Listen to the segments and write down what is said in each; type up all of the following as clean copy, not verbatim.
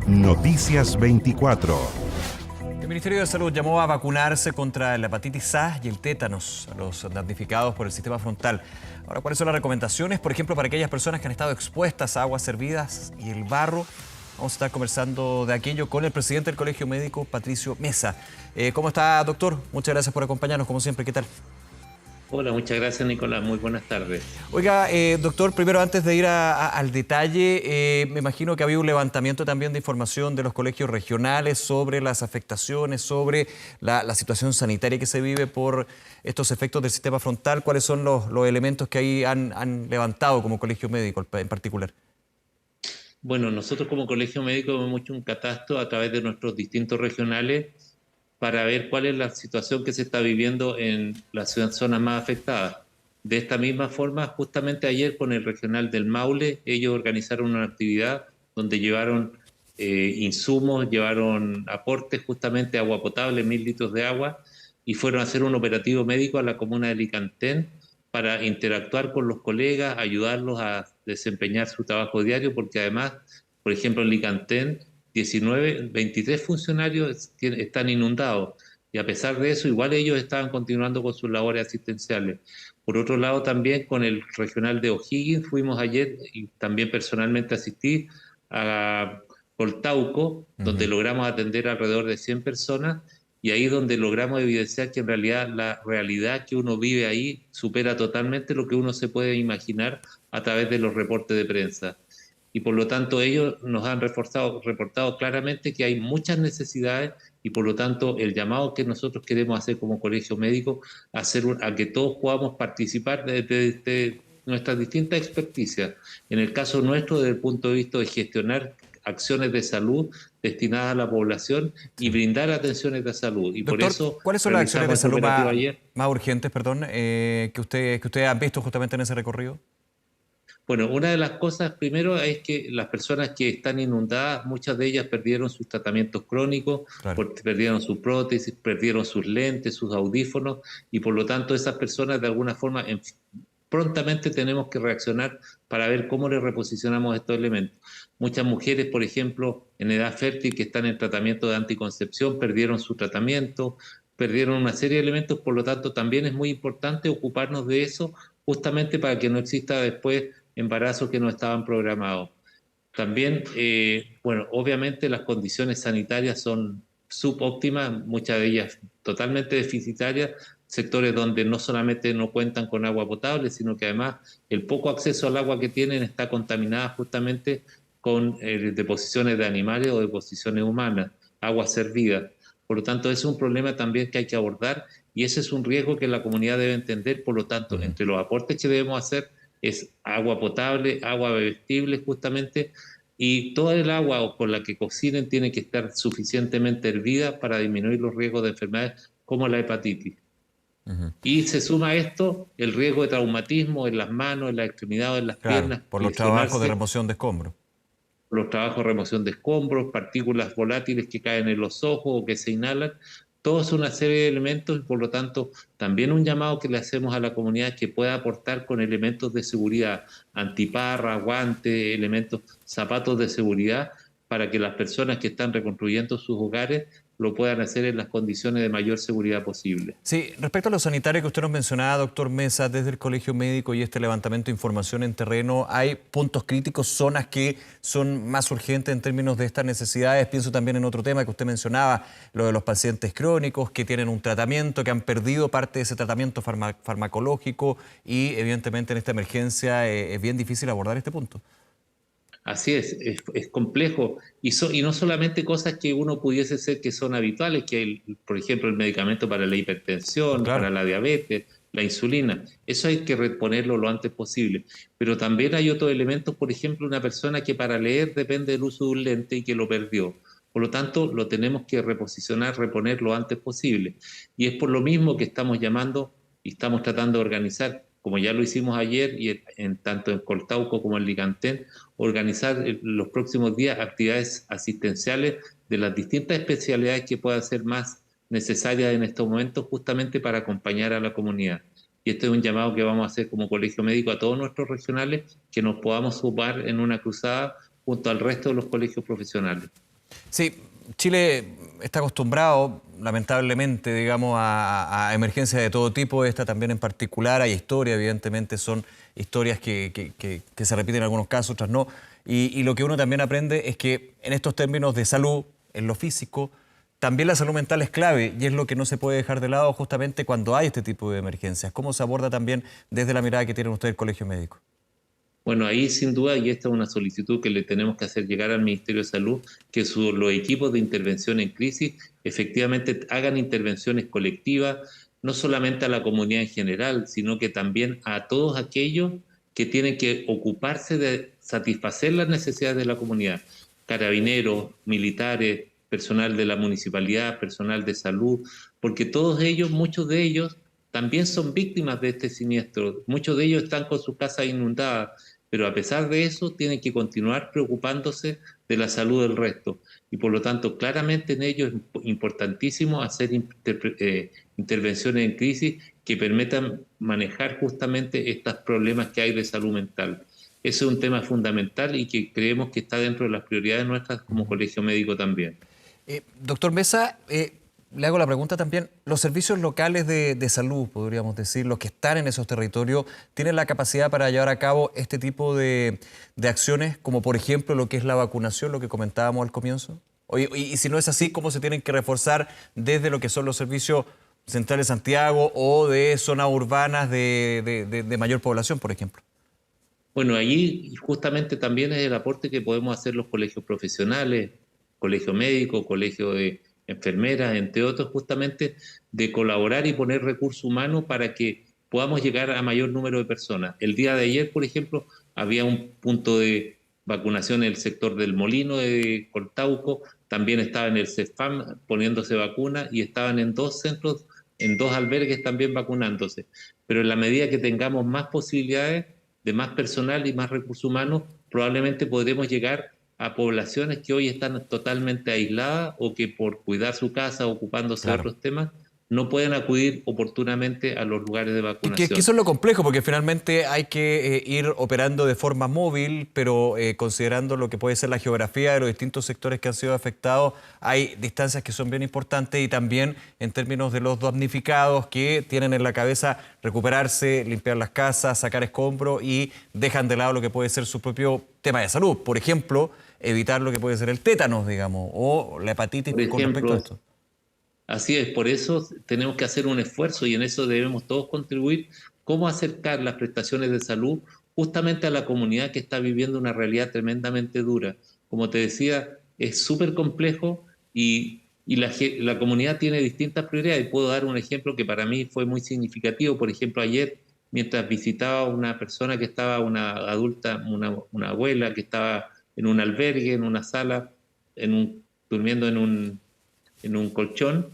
Noticias 24. El Ministerio de Salud llamó a vacunarse contra la hepatitis A y el tétanos a los damnificados por el sistema frontal. Ahora, ¿cuáles son las recomendaciones? Por ejemplo, para aquellas personas que han estado expuestas a aguas hervidas y el barro. Vamos a estar conversando de aquello con el presidente del Colegio Médico, Patricio Mesa. ¿Cómo está, doctor? Muchas gracias por acompañarnos, como siempre. ¿Qué tal? Hola, muchas gracias, Nicolás. Muy buenas tardes. Oiga, doctor, primero antes de ir al detalle, me imagino que había un levantamiento también de información de los colegios regionales sobre las afectaciones, sobre la situación sanitaria que se vive por estos efectos del sistema frontal. ¿Cuáles son los elementos que ahí han levantado como colegio médico en particular? Bueno, nosotros como Colegio Médico hemos hecho un catastro a través de nuestros distintos regionales para ver cuál es la situación que se está viviendo en las zonas más afectadas. De esta misma forma, justamente ayer con el regional del Maule, ellos organizaron una actividad donde llevaron insumos, llevaron aportes, justamente agua potable, 1000 litros de agua, y fueron a hacer un operativo médico a la comuna de Licantén para interactuar con los colegas, ayudarlos a desempeñar su trabajo diario, porque además, por ejemplo, en Licantén, 23 funcionarios están inundados y a pesar de eso, igual ellos estaban continuando con sus labores asistenciales. Por otro lado, también con el regional de O'Higgins fuimos ayer y también personalmente asistí a Coltauco, donde logramos atender alrededor de 100 personas y ahí donde logramos evidenciar que en realidad la realidad que uno vive ahí supera totalmente lo que uno se puede imaginar a través de los reportes de prensa. Y por lo tanto ellos nos han reportado claramente que hay muchas necesidades y por lo tanto el llamado que nosotros queremos hacer como colegio médico a que todos podamos participar de nuestras distintas experticias. En el caso nuestro, desde el punto de vista de gestionar acciones de salud destinadas a la población y brindar atenciones de salud. Y Doctor, por eso ¿cuáles son las acciones de salud más urgentes, que usted ha visto justamente en ese recorrido? Bueno, una de las cosas primero es que las personas que están inundadas, muchas de ellas perdieron sus tratamientos crónicos, Claro. perdieron su prótesis, perdieron sus lentes, sus audífonos y por lo tanto esas personas de alguna forma prontamente tenemos que reaccionar para ver cómo le reposicionamos estos elementos. Muchas mujeres, por ejemplo, en edad fértil que están en tratamiento de anticoncepción, perdieron su tratamiento, perdieron una serie de elementos, por lo tanto también es muy importante ocuparnos de eso justamente para que no exista después embarazos que no estaban programados. También, bueno, obviamente las condiciones sanitarias son subóptimas, muchas de ellas totalmente deficitarias, sectores donde no solamente no cuentan con agua potable, sino que además el poco acceso al agua que tienen está contaminada justamente con deposiciones de animales o deposiciones humanas, agua servida. Por lo tanto, es un problema también que hay que abordar y ese es un riesgo que la comunidad debe entender. Por lo tanto, entre los aportes que debemos hacer es agua potable, agua bebestible justamente, y toda el agua con la que cocinen tiene que estar suficientemente hervida para disminuir los riesgos de enfermedades como la hepatitis. Y se suma a esto el riesgo de traumatismo en las manos, en las extremidades, en las Claro, piernas, por los trabajos de lesionarse, remoción de escombros. los trabajos de remoción de escombros, partículas volátiles que caen en los ojos o que se inhalan, todo es una serie de elementos y por lo tanto también un llamado que le hacemos a la comunidad que pueda aportar con elementos de seguridad, antiparra, guantes, elementos, zapatos de seguridad, para que las personas que están reconstruyendo sus hogares lo puedan hacer en las condiciones de mayor seguridad posible. Sí, respecto a lo sanitario que usted nos mencionaba, doctor Mesa, desde el Colegio Médico y este levantamiento de información en terreno, ¿hay puntos críticos, zonas que son más urgentes en términos de estas necesidades? Pienso también en otro tema que usted mencionaba, lo de los pacientes crónicos que tienen un tratamiento, que han perdido parte de ese tratamiento farmacológico y evidentemente en esta emergencia es bien difícil abordar este punto. Así es complejo y no solamente cosas que uno pudiese ser que son habituales, por ejemplo el medicamento para la hipertensión, Claro. para la diabetes, la insulina, eso hay que reponerlo lo antes posible. Pero también hay otros elementos, por ejemplo una persona que para leer depende del uso de un lente y que lo perdió. Por lo tanto, lo tenemos que reposicionar, reponer lo antes posible. Y es por lo mismo que estamos llamando y estamos tratando de organizar, como ya lo hicimos ayer, y tanto en Coltauco como en Licantén, organizar en los próximos días actividades asistenciales de las distintas especialidades que puedan ser más necesarias en estos momentos justamente para acompañar a la comunidad. Y este es un llamado que vamos a hacer como colegio médico a todos nuestros regionales, que nos podamos sumar en una cruzada junto al resto de los colegios profesionales. Sí, Chile está acostumbrado, lamentablemente, digamos, a emergencias de todo tipo, esta también en particular. Hay historias, evidentemente, son historias que se repiten en algunos casos, otras no. Y lo que uno también aprende es que en estos términos de salud, en lo físico, también la salud mental es clave y es lo que no se puede dejar de lado justamente cuando hay este tipo de emergencias. ¿Cómo se aborda también desde la mirada que tienen ustedes el Colegio Médico? Bueno, ahí sin duda, y esta es una solicitud que le tenemos que hacer llegar al Ministerio de Salud, que los equipos de intervención en crisis efectivamente hagan intervenciones colectivas, no solamente a la comunidad en general, sino que también a todos aquellos que tienen que ocuparse de satisfacer las necesidades de la comunidad, carabineros, militares, personal de la municipalidad, personal de salud, porque todos ellos, muchos de ellos, también son víctimas de este siniestro, muchos de ellos están con sus casas inundadas, pero a pesar de eso tienen que continuar preocupándose de la salud del resto. Y por lo tanto, claramente en ello es importantísimo hacer intervenciones en crisis que permitan manejar justamente estos problemas que hay de salud mental. Ese es un tema fundamental y que creemos que está dentro de las prioridades nuestras como colegio médico también. Doctor Mesa, le hago la pregunta también. ¿Los servicios locales de salud, podríamos decir, los que están en esos territorios, tienen la capacidad para llevar a cabo este tipo de acciones, como por ejemplo lo que es la vacunación, lo que comentábamos al comienzo? Y si no es así, ¿cómo se tienen que reforzar desde lo que son los servicios centrales de Santiago o de zonas urbanas de mayor población, por ejemplo? Bueno, allí justamente también es el aporte que podemos hacer los colegios profesionales, colegio médico, colegio de enfermeras, entre otros, justamente de colaborar y poner recursos humanos para que podamos llegar a mayor número de personas. El día de ayer, por ejemplo, había un punto de vacunación en el sector del Molino de Coltauco, también estaba en el CEFAM poniéndose vacunas y estaban en 2 centros, en 2 albergues también vacunándose. Pero en la medida que tengamos más posibilidades de más personal y más recursos humanos, probablemente podremos llegar a poblaciones que hoy están totalmente aisladas o que por cuidar su casa, ocupándose de otros temas, no pueden acudir oportunamente a los lugares de Que vacunación. eso es lo complejo, porque finalmente hay que ir operando de forma móvil, pero considerando lo que puede ser la geografía de los distintos sectores que han sido afectados, hay distancias que son bien importantes y también en términos de los damnificados que tienen en la cabeza recuperarse, limpiar las casas, sacar escombros y dejan de lado lo que puede ser su propio tema de salud. Por ejemplo, evitar lo que puede ser el tétanos, digamos, o la hepatitis Por con respecto a ejemplo, esto. así es, por eso tenemos que hacer un esfuerzo y en eso debemos todos contribuir, cómo acercar las prestaciones de salud justamente a la comunidad que está viviendo una realidad tremendamente dura. Como te decía, es súper complejo y la comunidad tiene distintas prioridades. Y puedo dar un ejemplo que para mí fue muy significativo. Por ejemplo, ayer, mientras visitaba a una persona que estaba, una adulta, una abuela que estaba en un albergue, en una sala, durmiendo en un colchón,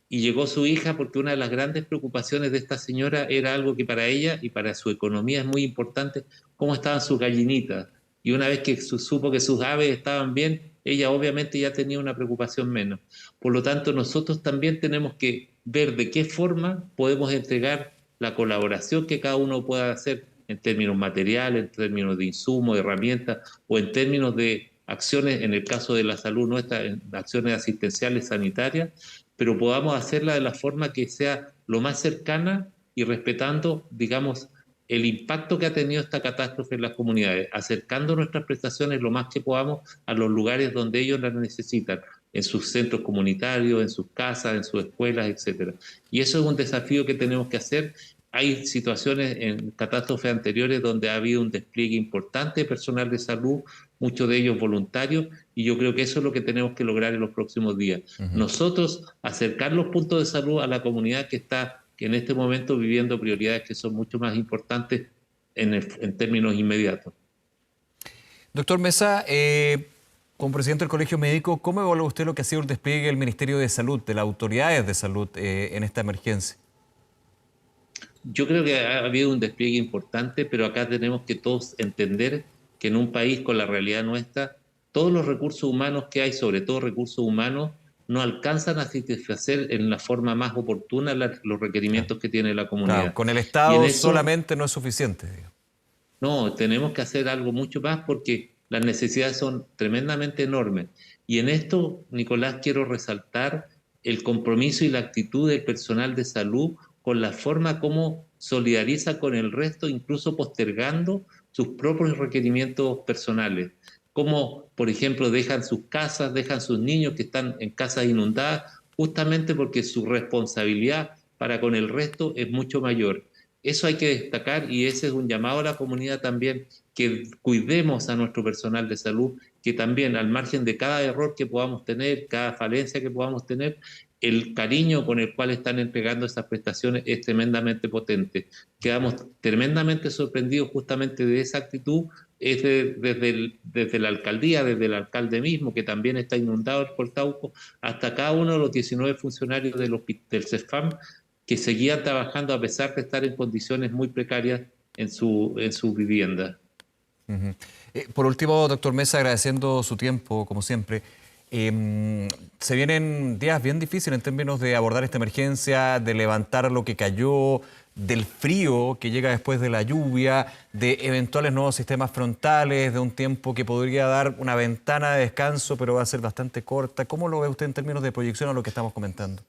y llegó su hija porque una de las grandes preocupaciones de esta señora era algo que para ella y para su economía es muy importante, cómo estaban sus gallinitas. Y una vez que supo que sus aves estaban bien, ella obviamente ya tenía una preocupación menos. Por lo tanto, nosotros también tenemos que ver de qué forma podemos entregar la colaboración que cada uno pueda hacer en términos materiales, en términos de insumos, de herramientas o en términos de acciones, en el caso de la salud nuestra, en acciones asistenciales sanitarias, pero podamos hacerla de la forma que sea lo más cercana y respetando, digamos, el impacto que ha tenido esta catástrofe en las comunidades, acercando nuestras prestaciones lo más que podamos a los lugares donde ellos las necesitan, en sus centros comunitarios, en sus casas, en sus escuelas, etcétera. Y eso es un desafío que tenemos que hacer. Hay situaciones en catástrofes anteriores donde ha habido un despliegue importante de personal de salud, muchos de ellos voluntarios, y yo creo que eso es lo que tenemos que lograr en los próximos días. Nosotros acercar los puntos de salud a la comunidad que está en este momento viviendo prioridades que son mucho más importantes en términos inmediatos. Doctor Mesa, como presidente del Colegio Médico, ¿cómo evalúa usted lo que ha sido el despliegue del Ministerio de Salud, de las autoridades de salud en esta emergencia? Yo creo que ha habido un despliegue importante, pero acá tenemos que todos entender que en un país con la realidad nuestra, todos los recursos humanos que hay, sobre todo recursos humanos, no alcanzan a satisfacer en la forma más oportuna los requerimientos que tiene la comunidad. Claro, con el Y en Estado eso, solamente no es suficiente, digamos. no, tenemos que hacer algo mucho más porque las necesidades son tremendamente enormes. Y en esto, Nicolás, quiero resaltar el compromiso y la actitud del personal de salud con la forma como solidariza con el resto, incluso postergando sus propios requerimientos personales. Como, por ejemplo, dejan sus casas, dejan sus niños que están en casas inundadas, justamente porque su responsabilidad para con el resto es mucho mayor. Eso hay que destacar y ese es un llamado a la comunidad también, que cuidemos a nuestro personal de salud, que también al margen de cada error que podamos tener, cada falencia que podamos tener, el cariño con el cual están entregando esas prestaciones es tremendamente potente. Quedamos tremendamente sorprendidos justamente de esa actitud, desde la alcaldía, desde el alcalde mismo, que también está inundado por Tauco, hasta cada uno de los 19 funcionarios del CESFAM, que seguían trabajando a pesar de estar en condiciones muy precarias en su vivienda. Ujú. Por último, doctor Mesa, agradeciendo su tiempo, como siempre. Se vienen días bien difíciles en términos de abordar esta emergencia, de levantar lo que cayó, del frío que llega después de la lluvia, de eventuales nuevos sistemas frontales, de un tiempo que podría dar una ventana de descanso, pero va a ser bastante corta. ¿Cómo lo ve usted en términos de proyección a lo que estamos comentando?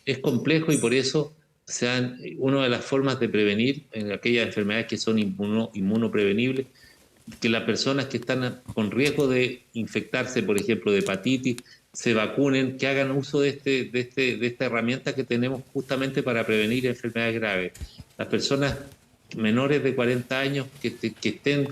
Es complejo y por eso una de las formas de prevenir aquellas enfermedades que son inmunoprevenibles, que las personas que están con riesgo de infectarse, por ejemplo, de hepatitis, se vacunen, que hagan uso de esta herramienta que tenemos justamente para prevenir enfermedades graves. Las personas menores de 40 años que estén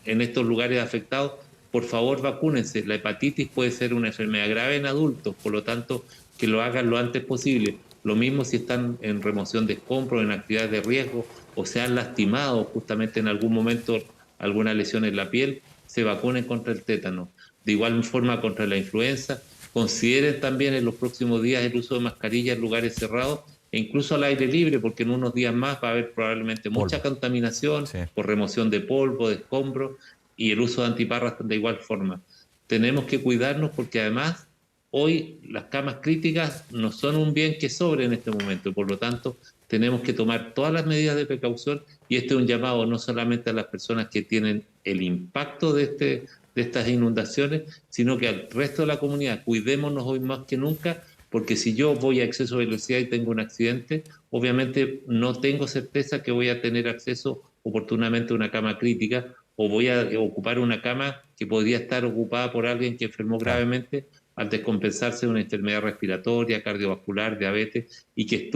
en estos lugares afectados, por favor vacúnense. La hepatitis puede ser una enfermedad grave en adultos, por lo tanto, que lo hagan lo antes posible. Lo mismo si están en remoción de escombros, en actividades de riesgo o se han lastimado justamente en algún momento alguna lesión en la piel, se vacunen contra el tétano. De igual forma contra la influenza. Consideren también en los próximos días el uso de mascarillas en lugares cerrados e incluso al aire libre, porque en unos días más va a haber probablemente mucha contaminación por remoción de polvo, de escombros, y el uso de antiparras de igual forma. Tenemos que cuidarnos porque además hoy las camas críticas no son un bien que sobre en este momento, por lo tanto tenemos que tomar todas las medidas de precaución y este es un llamado no solamente a las personas que tienen el impacto de estas inundaciones, sino que al resto de la comunidad. Cuidémonos hoy más que nunca, porque si yo voy a exceso de velocidad y tengo un accidente, obviamente no tengo certeza que voy a tener acceso oportunamente a una cama crítica o voy a ocupar una cama que podría estar ocupada por alguien que enfermó gravemente al descompensarse de una enfermedad respiratoria, cardiovascular, diabetes y que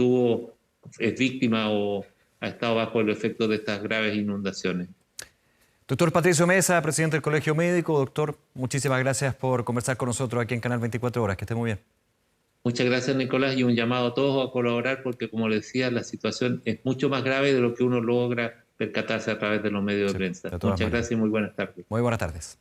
es víctima o ha estado bajo el efecto de estas graves inundaciones. Doctor Patricio Mesa, presidente del Colegio Médico. Doctor, muchísimas gracias por conversar con nosotros aquí en Canal 24 Horas. Que esté muy bien. Muchas gracias, Nicolás, y un llamado a todos a colaborar porque, como le decía, la situación es mucho más grave de lo que uno logra percatarse a través de los medios de prensa. Muchas gracias y muy buenas tardes. Muy buenas tardes.